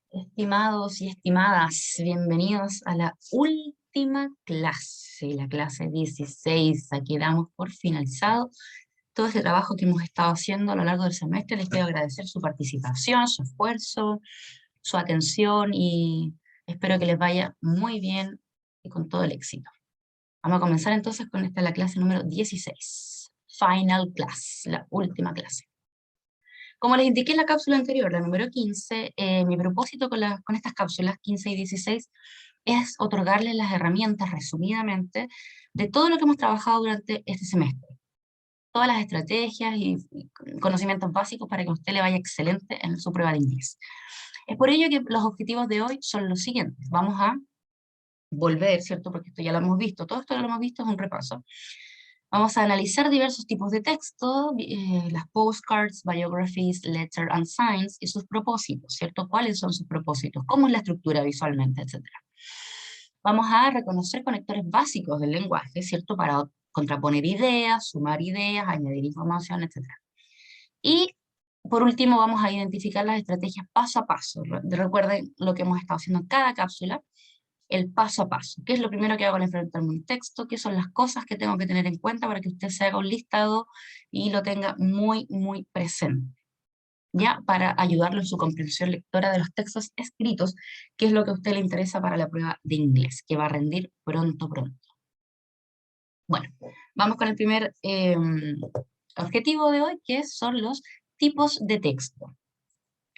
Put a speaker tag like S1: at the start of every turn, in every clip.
S1: Estimados y estimadas, bienvenidos a la última clase, la clase 16. Aquí damos por finalizado todo ese trabajo que hemos estado haciendo a lo largo del semestre. Les quiero agradecer su participación, su esfuerzo, su atención y espero que les vaya muy bien y con todo el éxito. Vamos a comenzar entonces con la clase número 16, Final Class, la última clase. Como les indiqué en la cápsula anterior, la número 15, mi propósito con estas cápsulas 15 y 16 es otorgarles las herramientas, resumidamente, de todo lo que hemos trabajado durante este semestre. Todas las estrategias y conocimientos básicos para que a usted le vaya excelente en su prueba de inglés. Es por ello que los objetivos de hoy son los siguientes. Vamos a volver, ¿cierto? Porque esto ya lo hemos visto. Todo esto ya lo hemos visto, es un repaso. Vamos a analizar diversos tipos de texto, las postcards, biographies, letters and signs y sus propósitos, ¿cierto? ¿Cuáles son sus propósitos? ¿Cómo es la estructura visualmente, etcétera? Vamos a reconocer conectores básicos del lenguaje, ¿cierto? Para contraponer ideas, sumar ideas, añadir información, etcétera. Y por último vamos a identificar las estrategias paso a paso. Recuerden lo que hemos estado haciendo en cada cápsula, el paso a paso. ¿Qué es lo primero que hago al enfrentarme a un texto? ¿Qué son las cosas que tengo que tener en cuenta para que usted se haga un listado y lo tenga muy, muy presente? Ya, para ayudarlo en su comprensión lectora de los textos escritos, que es lo que a usted le interesa para la prueba de inglés, que va a rendir pronto, pronto. Bueno, vamos con el primer objetivo de hoy, que son los tipos de texto.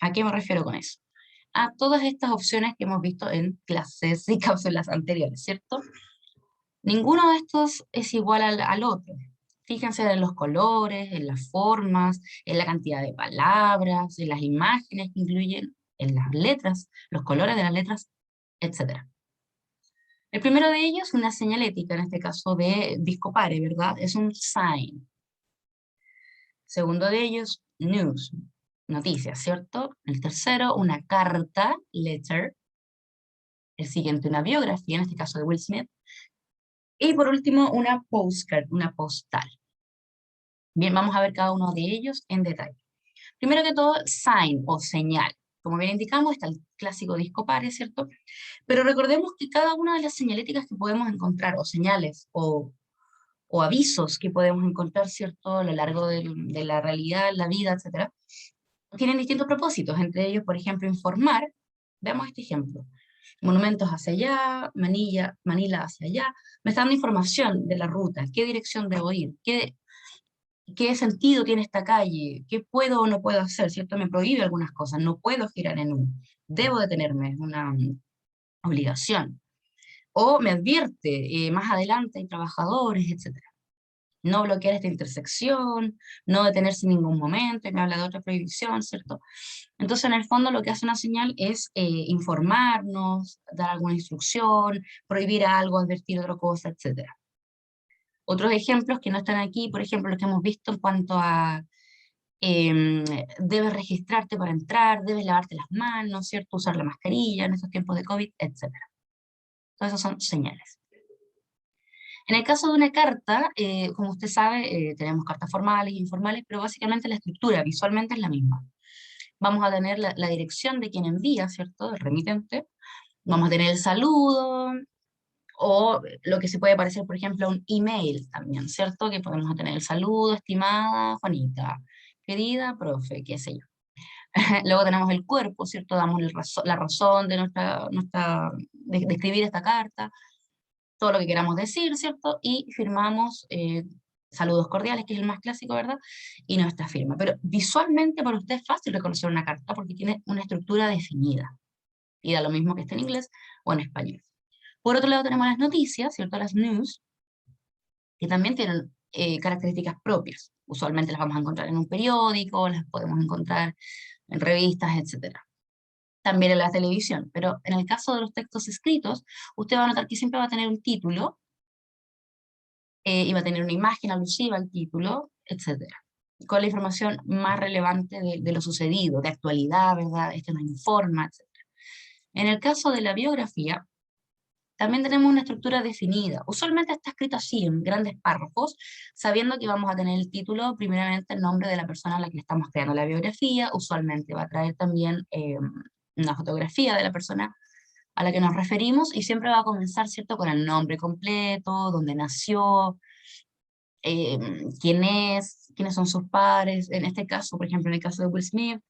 S1: ¿A qué me refiero con eso? A todas estas opciones que hemos visto en clases y cápsulas anteriores, ¿cierto? Ninguno de estos es igual al otro. Fíjense en los colores, en las formas, en la cantidad de palabras, en las imágenes que incluyen, en las letras, los colores de las letras, etc. El primero de ellos, una señalética, en este caso de Viscopare, ¿verdad? Es un sign. Segundo de ellos, news, noticias, ¿cierto? El tercero, una carta, letter. El siguiente, una biografía, en este caso de Will Smith. Y por último, una postcard, una postal. Bien, vamos a ver cada uno de ellos en detalle. Primero que todo, sign o señal. Como bien indicamos, está el clásico disco pare, ¿cierto? Pero recordemos que cada una de las señaléticas que podemos encontrar, o señales, o avisos que podemos encontrar, ¿cierto? A lo largo de la realidad, la vida, etcétera, tienen distintos propósitos. Entre ellos, por ejemplo, informar. Veamos este ejemplo. Monumentos hacia allá, Manila hacia allá. Me está dando información de la ruta, qué dirección debo ir, qué sentido tiene esta calle, qué puedo o no puedo hacer, ¿cierto? Me prohíbe algunas cosas, no puedo girar en U, debo detenerme, es una obligación. O me advierte, más adelante hay trabajadores, etcétera. No bloquear esta intersección, no detenerse en ningún momento, y me habla de otra prohibición, ¿cierto? Entonces, en el fondo, lo que hace una señal es informarnos, dar alguna instrucción, prohibir algo, advertir otra cosa, etcétera. Otros ejemplos que no están aquí, por ejemplo, los que hemos visto en cuanto a debes registrarte para entrar, debes lavarte las manos, ¿cierto? Usar la mascarilla en estos tiempos de COVID, etcétera. Todas esas son señales. En el caso de una carta, como usted sabe, tenemos cartas formales e informales, pero básicamente la estructura visualmente es la misma. Vamos a tener la dirección de quien envía, ¿cierto? El remitente. Vamos a tener el saludo, o lo que se puede parecer, por ejemplo, a un email también, ¿cierto? Que podemos tener el saludo, estimada Juanita, querida profe, qué sé yo. Luego tenemos el cuerpo, ¿cierto? Damos la razón de de escribir esta carta, todo lo que queramos decir, ¿cierto? Y firmamos saludos cordiales, que es el más clásico, ¿verdad? Y nuestra firma. Pero visualmente para usted es fácil reconocer una carta porque tiene una estructura definida. Y da lo mismo que esté en inglés o en español. Por otro lado tenemos las noticias, ¿cierto? Las news, que también tienen características propias. Usualmente las vamos a encontrar en un periódico, las podemos encontrar en revistas, etcétera. También en la televisión, pero en el caso de los textos escritos, usted va a notar que siempre va a tener un título, y va a tener una imagen alusiva al título, etcétera, con la información más relevante de lo sucedido, de actualidad, ¿verdad? Este nos informa, etcétera. En el caso de la biografía, también tenemos una estructura definida. Usualmente está escrito así, en grandes párrafos, sabiendo que vamos a tener el título, primeramente el nombre de la persona a la que le estamos creando la biografía, usualmente va a traer también una fotografía de la persona a la que nos referimos y siempre va a comenzar, ¿cierto?, con el nombre completo, dónde nació, quién es, quiénes son sus padres. En este caso, por ejemplo, en el caso de Will Smith,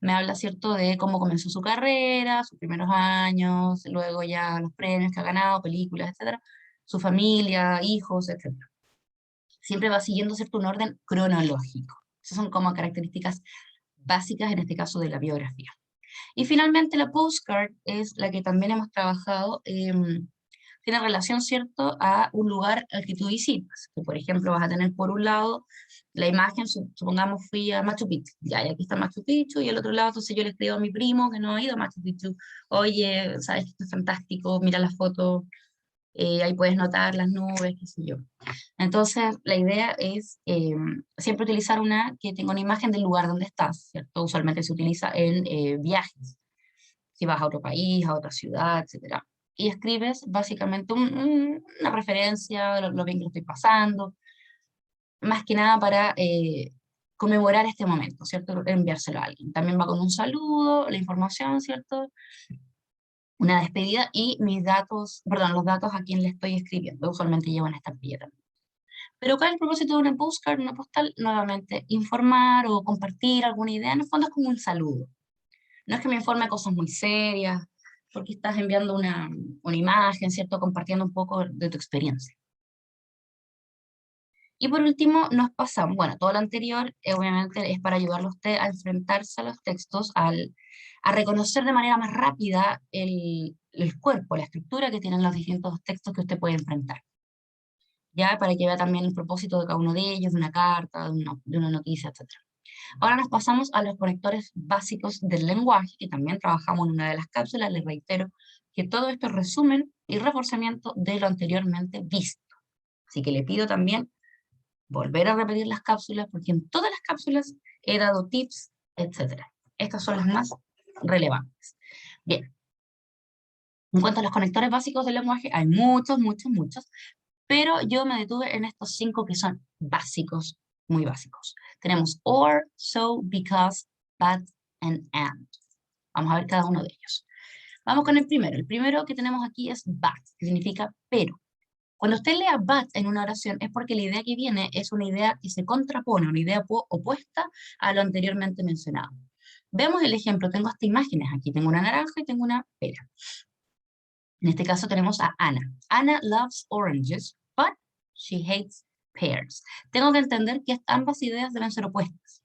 S1: me habla, ¿cierto?, de cómo comenzó su carrera, sus primeros años, luego ya los premios que ha ganado, películas, etcétera, su familia, hijos, etcétera. Siempre va siguiendo, ¿cierto?, un orden cronológico. Esas son como características básicas, en este caso, de la biografía. Y finalmente la postcard es la que también hemos trabajado, tiene relación, ¿cierto?, a un lugar al que tú visitas. Que, por ejemplo, vas a tener por un lado la imagen, supongamos fui a Machu Picchu, ya, y aquí está Machu Picchu, y el otro lado, entonces yo le escribo a mi primo que no ha ido a Machu Picchu, oye, sabes que esto es fantástico, mira la foto, ahí puedes notar las nubes, qué sé yo. Entonces, la idea es siempre utilizar una que tenga una imagen del lugar donde estás, ¿cierto? Usualmente se utiliza en viajes, si vas a otro país, a otra ciudad, etcétera. Y escribes básicamente una referencia de lo bien que lo estoy pasando, más que nada para conmemorar este momento, ¿cierto? Enviárselo a alguien. También va con un saludo, la información, ¿cierto? Una despedida y mis datos, perdón, los datos a quien le estoy escribiendo. Usualmente llevan esta estampilla también. Pero ¿cuál es el propósito de una postcard, una postal? Nuevamente, informar o compartir alguna idea. En el fondo es como un saludo. No es que me informe cosas muy serias, porque estás enviando una imagen, ¿cierto? Compartiendo un poco de tu experiencia. Y por último, nos pasamos, bueno, todo lo anterior obviamente es para ayudarle a usted a enfrentarse a los textos, a reconocer de manera más rápida el cuerpo, la estructura que tienen los distintos textos que usted puede enfrentar. Ya para que vea también el propósito de cada uno de ellos, de una carta, de una noticia, etcétera. Ahora nos pasamos a los conectores básicos del lenguaje, que también trabajamos en una de las cápsulas. Les reitero que todo esto es resumen y reforzamiento de lo anteriormente visto. Así que le pido también volver a repetir las cápsulas, porque en todas las cápsulas he dado tips, etcétera. Estas son las más relevantes. Bien, en cuanto a los conectores básicos del lenguaje, hay muchos, muchos, muchos, pero yo me detuve en estos 5 que son básicos, muy básicos. Tenemos or, so, because, but, and. Vamos a ver cada uno de ellos. Vamos con el primero. El primero que tenemos aquí es but, que significa pero. Cuando usted lea but en una oración es porque la idea que viene es una idea que se contrapone, una idea opuesta a lo anteriormente mencionado. Veamos el ejemplo. Tengo estas imágenes aquí. Tengo una naranja y tengo una pera. En este caso tenemos a Ana. Ana loves oranges, but she hates pears. Tengo que entender que ambas ideas deben ser opuestas.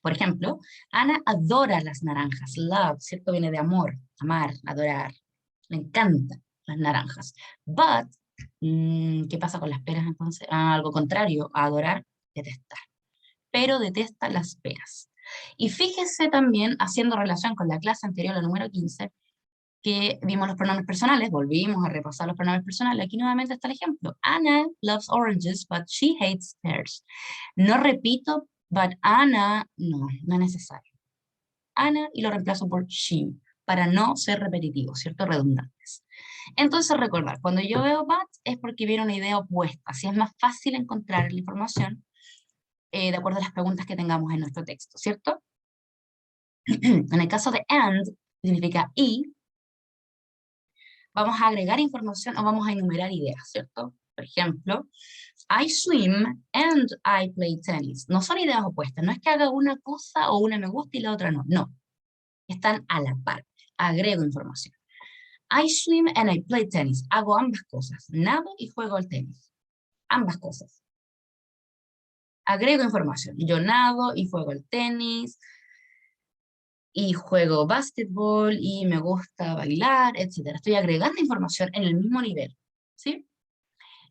S1: Por ejemplo, Ana adora las naranjas. Love, ¿cierto? Viene de amor, amar, adorar. Le encantan las naranjas. But, ¿qué pasa con las peras entonces? Algo contrario, adorar, detestar. Pero detesta las peras. Y fíjese también, haciendo relación con la clase anterior, la número 15, que vimos los pronombres personales, volvimos a repasar los pronombres personales. Aquí nuevamente está el ejemplo. Anna loves oranges, but she hates pears. No repito, but Anna, no es necesario. Anna y lo reemplazo por she, para no ser repetitivo, ¿cierto? Redundantes. Entonces recordar, cuando yo veo but es porque viene una idea opuesta, así es más fácil encontrar la información de acuerdo a las preguntas que tengamos en nuestro texto, ¿cierto? En el caso de and, significa y, vamos a agregar información o vamos a enumerar ideas, ¿cierto? Por ejemplo, I swim and I play tennis. No son ideas opuestas, no es que haga una cosa o una me gusta y la otra no, no. Están a la par, agrego información. I swim and I play tennis. Hago ambas cosas, nado y juego al tenis. Ambas cosas. Agrego información, yo nado y juego al tenis, y juego básquetbol y me gusta bailar, etcétera. Estoy agregando información en el mismo nivel, ¿sí?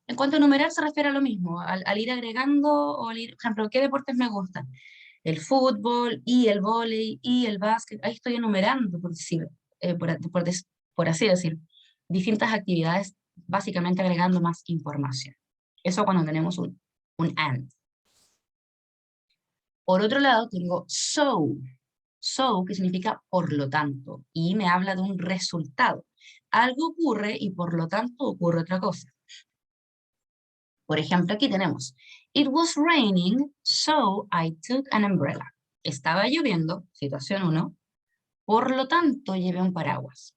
S1: En cuanto a numerar se refiere a lo mismo, al ir agregando, o al ir, por ejemplo, ¿qué deportes me gustan? El fútbol y el vóley y el básquet, ahí estoy enumerando, por decir, por así decir, distintas actividades, básicamente agregando más información. Eso cuando tenemos un and. Por otro lado, tengo so, que significa por lo tanto, y me habla de un resultado. Algo ocurre y por lo tanto ocurre otra cosa. Por ejemplo, aquí tenemos, it was raining, so I took an umbrella. Estaba lloviendo, situación 1, Por lo tanto, llevé un paraguas.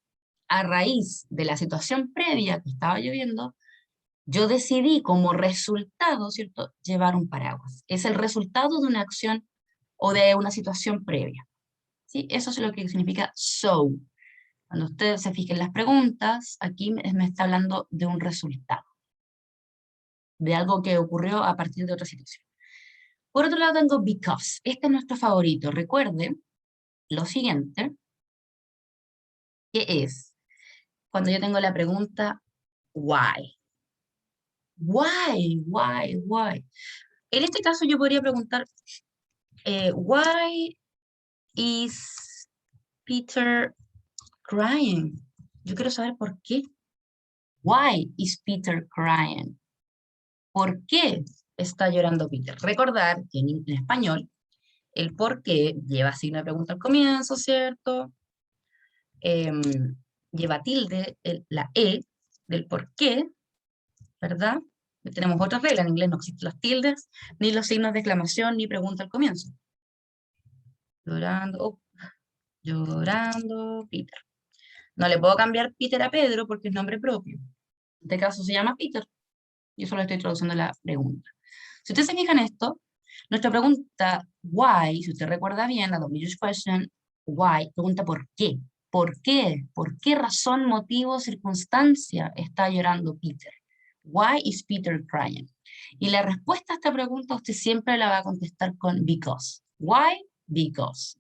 S1: A raíz de la situación previa que estaba lloviendo, yo decidí como resultado, ¿cierto?, llevar un paraguas. Es el resultado de una acción o de una situación previa. ¿Sí? Eso es lo que significa so. Cuando usted se fije en las preguntas, aquí me está hablando de un resultado, de algo que ocurrió a partir de otra situación. Por otro lado tengo because. Este es nuestro favorito. Recuerden lo siguiente, que es cuando yo tengo la pregunta why. Why. En este caso yo podría preguntar, why is Peter crying? Yo quiero saber por qué. Why is Peter crying? ¿Por qué está llorando Peter? Recordar que en español el por qué lleva signo de pregunta al comienzo, ¿cierto? Em, lleva tilde, la E del por qué, ¿verdad? Tenemos otra regla, en inglés no existen los tildes, ni los signos de exclamación, ni pregunta al comienzo. Llorando, Peter. No le puedo cambiar Peter a Pedro porque es nombre propio. En este caso se llama Peter. Yo solo estoy traduciendo la pregunta. Si usted se fija en esto, nuestra pregunta why, si usted recuerda bien, la WH question, why, pregunta por qué. ¿Por qué? ¿Por qué razón, motivo, circunstancia está llorando Peter? Why is Peter crying? Y la respuesta a esta pregunta usted siempre la va a contestar con because. Why? Because.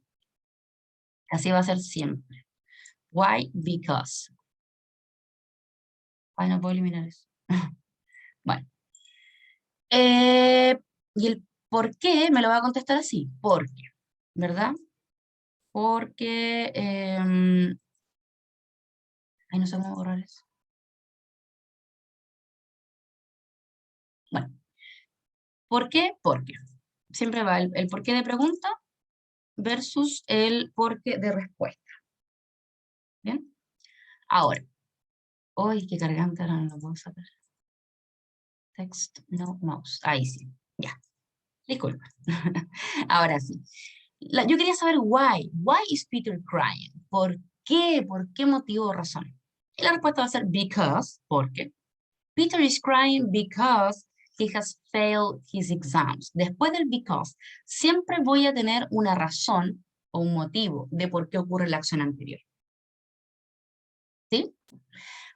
S1: Así va a ser siempre. Why? Because. Ay, no puedo eliminar eso. Bueno. Y el por qué me lo va a contestar así. Porque, ¿verdad? Porque... ay, no sé cómo borrar eso. Bueno. ¿Por qué? Porque. Siempre va el por qué de pregunta versus el por qué de respuesta. ¿Bien? Ahora. Uy, qué cargante, ahora no lo puedo sacar. Text, no mouse. Ahí sí. Ya. Disculpa. Ahora sí. Yo quería saber why. Why is Peter crying? ¿Por qué? ¿Por qué motivo o razón? Y la respuesta va a ser because, porque. Peter is crying because he has failed his exams. Después del because, siempre voy a tener una razón o un motivo de por qué ocurre la acción anterior. ¿Sí?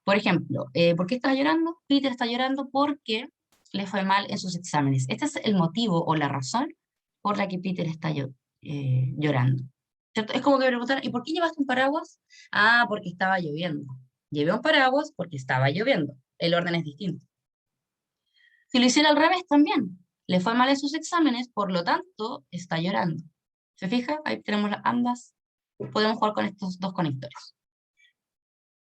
S1: Por ejemplo, ¿por qué está llorando? Peter está llorando porque le fue mal en sus exámenes. Este es el motivo o la razón por la que Peter está llorando. ¿Cierto? Es como que me preguntaran, ¿y por qué llevaste un paraguas? Ah, porque estaba lloviendo. Llevé un paraguas porque estaba lloviendo. El orden es distinto. Si lo hiciera al revés también, le fue mal en sus exámenes, por lo tanto, está llorando. ¿Se fija? Ahí tenemos ambas. Podemos jugar con estos dos conectores.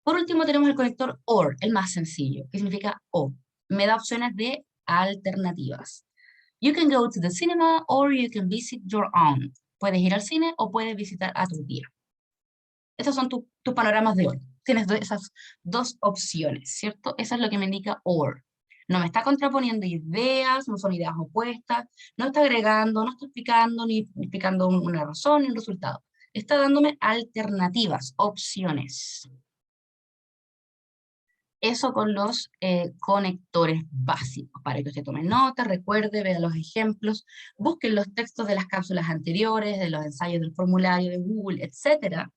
S1: Por último tenemos el conector OR, el más sencillo, que significa O. Me da opciones de alternativas. You can go to the cinema or you can visit your aunt. Puedes ir al cine o puedes visitar a tu tía. Estos son tus panoramas de hoy. Tienes esas dos opciones, ¿cierto? Eso es lo que me indica OR. No me está contraponiendo ideas, no son ideas opuestas, no está agregando, no está explicando, ni explicando una razón ni un resultado. Está dándome alternativas, opciones. Eso con los conectores básicos, para que usted tome nota, recuerde, vea los ejemplos, busquen los textos de las cápsulas anteriores, de los ensayos del formulario de Google, etcétera.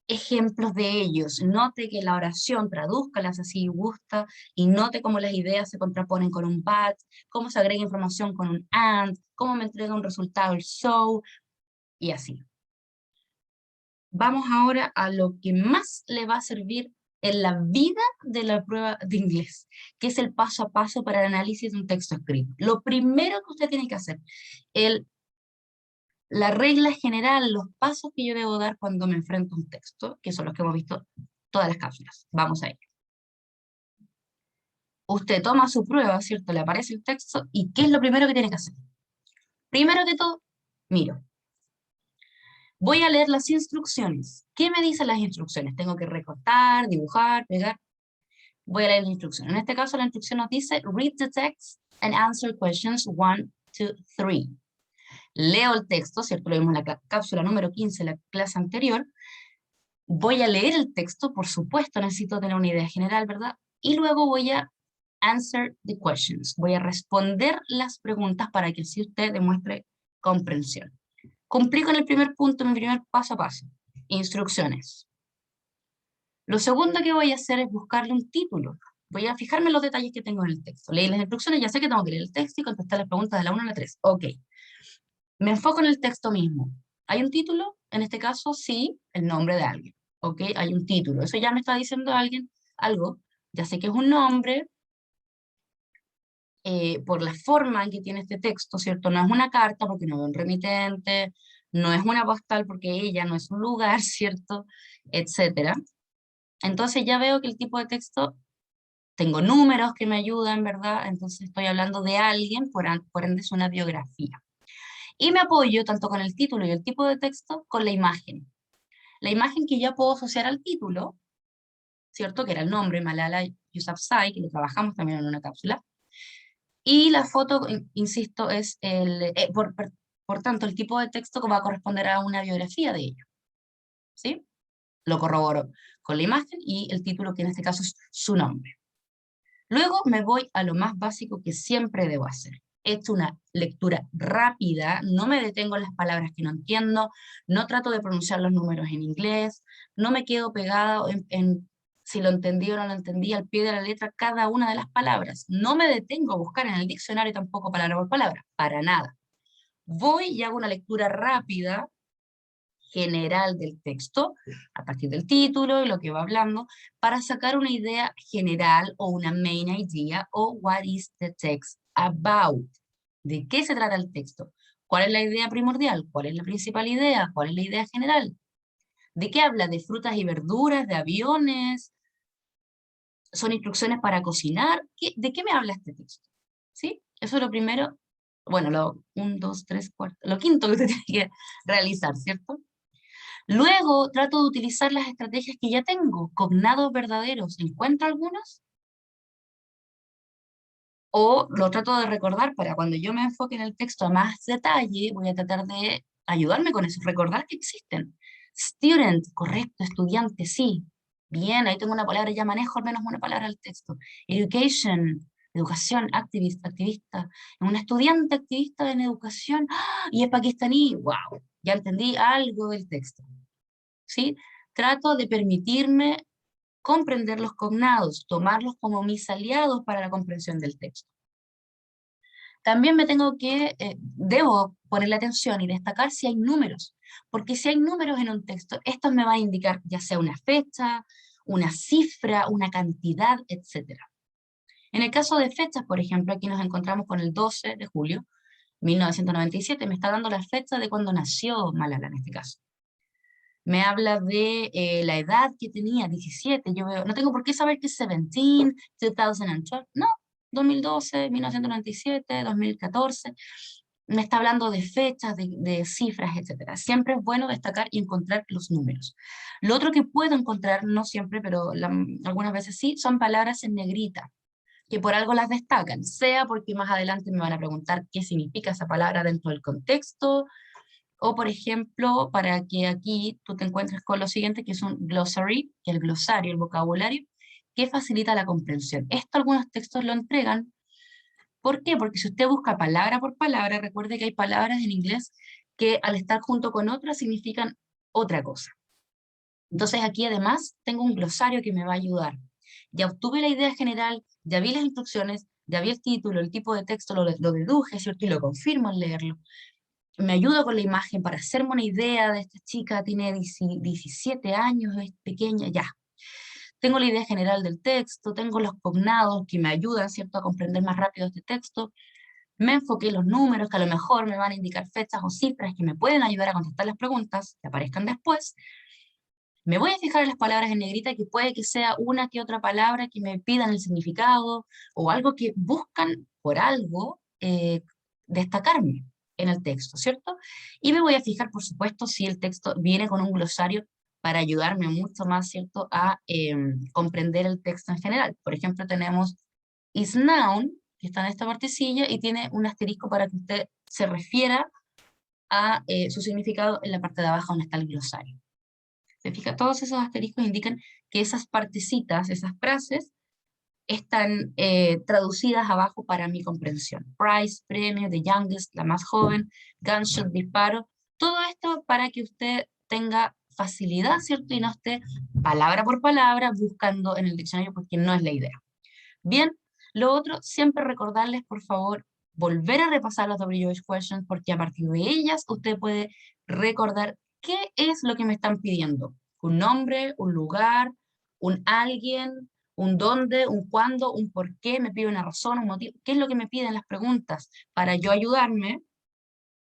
S1: Ejemplos de ellos, note que la oración, tradúzcalas así gusta, y note cómo las ideas se contraponen con un but, cómo se agrega información con un and, cómo me entrega un resultado el so, y así. Vamos ahora a lo que más le va a servir en la vida de la prueba de inglés, que es el paso a paso para el análisis de un texto escrito. Lo primero que usted tiene que hacer, la regla general, los pasos que yo debo dar cuando me enfrento a un texto, que son los que hemos visto todas las cápsulas. Vamos a ello. Usted toma su prueba, ¿cierto? Le aparece el texto, ¿y qué es lo primero que tiene que hacer? Primero que todo, miro. Voy a leer las instrucciones. ¿Qué me dicen las instrucciones? Tengo que recortar, dibujar, pegar. Voy a leer la instrucción. En este caso, la instrucción nos dice, read the text and answer questions 1, 2, 3. leo el texto, ¿cierto? Lo vimos en la cápsula número 15, la clase anterior. Voy a leer el texto, por supuesto, necesito tener una idea general, ¿verdad? Y luego voy a answer the questions. Voy a responder las preguntas para que así usted demuestre comprensión. Cumplí con el primer punto, mi primer paso a paso. Instrucciones. Lo segundo que voy a hacer es buscarle un título. Voy a fijarme en los detalles que tengo en el texto. Leí las instrucciones, ya sé que tengo que leer el texto y contestar las preguntas de la 1 a la 3. Ok. Me enfoco en el texto mismo. ¿Hay un título? En este caso, sí, el nombre de alguien. Ok, hay un título. Eso ya me está diciendo alguien algo. Ya sé que es un nombre, por la forma en que tiene este texto, ¿cierto? No es una carta porque no es un remitente, no es una postal porque ella no es un lugar, ¿cierto? Etcétera. Entonces ya veo que el tipo de texto, tengo números que me ayudan, ¿verdad? Entonces estoy hablando de alguien, por ende es una biografía. Y me apoyo tanto con el título y el tipo de texto con la imagen. La imagen que ya puedo asociar al título, ¿cierto? Que era el nombre, Malala Yousafzai, que lo trabajamos también en una cápsula. Y la foto, insisto, es por tanto, el tipo de texto que va a corresponder a una biografía de ello, ¿sí? Lo corroboro con la imagen y el título, que en este caso es su nombre. Luego me voy a lo más básico que siempre debo hacer. He hecho una lectura rápida, no me detengo en las palabras que no entiendo, no trato de pronunciar los números en inglés, no me quedo pegada en si lo entendí o no lo entendí al pie de la letra cada una de las palabras. No me detengo a buscar en el diccionario tampoco palabra por palabra, para nada. Voy y hago una lectura rápida, general del texto, a partir del título y lo que va hablando, para sacar una idea general o una main idea o what is the text about. ¿De qué se trata el texto? ¿Cuál es la idea primordial? ¿Cuál es la principal idea? ¿Cuál es la idea general? ¿De qué habla? ¿De frutas y verduras? ¿De aviones? ¿Son instrucciones para cocinar? ¿De qué me habla este texto? ¿Sí? Eso es lo primero. Bueno, lo 1, 2, 3, 4, lo quinto que usted tiene que realizar, ¿cierto? Luego trato de utilizar las estrategias que ya tengo, cognados verdaderos. ¿Encuentro algunos? O lo trato de recordar para cuando yo me enfoque en el texto a más detalle, voy a tratar de ayudarme con eso, recordar que existen. Student, correcto, estudiante, sí. Bien, ahí tengo una palabra, ya manejo al menos una palabra al texto. Education, educación, activist, activista. Un estudiante activista en educación, ¡ah! Y es pakistaní, wow, ya entendí algo del texto. ¿Sí? Trato de permitirme comprender los cognados, tomarlos como mis aliados para la comprensión del texto. También debo ponerle atención y destacar si hay números, porque si hay números en un texto, estos me van a indicar ya sea una fecha, una cifra, una cantidad, etc. En el caso de fechas, por ejemplo, aquí nos encontramos con el 12 de julio, 1997, me está dando la fecha de cuando nació Malala en este caso. Me habla de la edad que tenía, 17, yo veo, no tengo por qué saber que es 17, 2012, no, 2012, 1997, 2014, me está hablando de fechas, de cifras, etcétera. Siempre es bueno destacar y encontrar los números. Lo otro que puedo encontrar, no siempre, pero algunas veces sí, son palabras en negrita, que por algo las destacan, sea porque más adelante me van a preguntar qué significa esa palabra dentro del contexto, o, por ejemplo, para que aquí tú te encuentres con lo siguiente, que es un glossary, que es el glosario, el vocabulario, que facilita la comprensión. Esto algunos textos lo entregan. ¿Por qué? Porque si usted busca palabra por palabra, recuerde que hay palabras en inglés que al estar junto con otras significan otra cosa. Entonces aquí además tengo un glosario que me va a ayudar. Ya obtuve la idea general, ya vi las instrucciones, ya vi el título, el tipo de texto, lo deduje, ¿cierto? Y lo confirmo al leerlo. Me ayuda con la imagen para hacerme una idea de esta chica, tiene 17 años, es pequeña, ya. Tengo la idea general del texto, tengo los cognados que me ayudan, ¿cierto?, a comprender más rápido este texto. Me enfoqué en los números que a lo mejor me van a indicar fechas o cifras que me pueden ayudar a contestar las preguntas que aparezcan después. Me voy a fijar en las palabras en negrita, que puede que sea una que otra palabra que me pidan el significado o algo que buscan por algo destacarme en el texto, ¿cierto? Y me voy a fijar, por supuesto, si el texto viene con un glosario para ayudarme mucho más, ¿cierto?, a comprender el texto en general. Por ejemplo, tenemos is noun, que está en esta partecilla, y tiene un asterisco para que usted se refiera a su significado en la parte de abajo donde está el glosario. ¿Se fija? Todos esos asteriscos indican que esas partecitas, esas frases, están traducidas abajo para mi comprensión. Prize, premio, the youngest, la más joven, gunshot, disparo. Todo esto para que usted tenga facilidad, ¿cierto? Y no esté palabra por palabra buscando en el diccionario, porque no es la idea. Bien, lo otro, siempre recordarles, por favor, volver a repasar las WH questions, porque a partir de ellas usted puede recordar qué es lo que me están pidiendo. Un nombre, un lugar, un alguien, un dónde, un cuándo, un por qué, me pide una razón, un motivo. ¿Qué es lo que me piden las preguntas? Para yo ayudarme,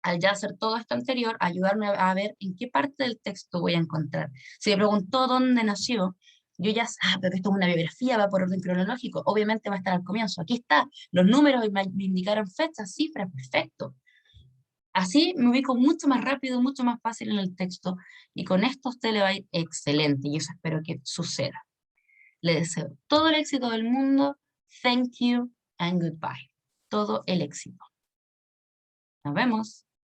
S1: al ya hacer todo esto anterior, ayudarme a ver en qué parte del texto voy a encontrar. Si me preguntó dónde nació, yo ya, pero esto es una biografía, va por orden cronológico, obviamente va a estar al comienzo. Aquí está, los números me indicaron fechas, cifras, perfecto. Así me ubico mucho más rápido, mucho más fácil en el texto, y con esto a usted le va a ir excelente, y eso espero que suceda. Le deseo todo el éxito del mundo. Thank you and goodbye. Todo el éxito. Nos vemos.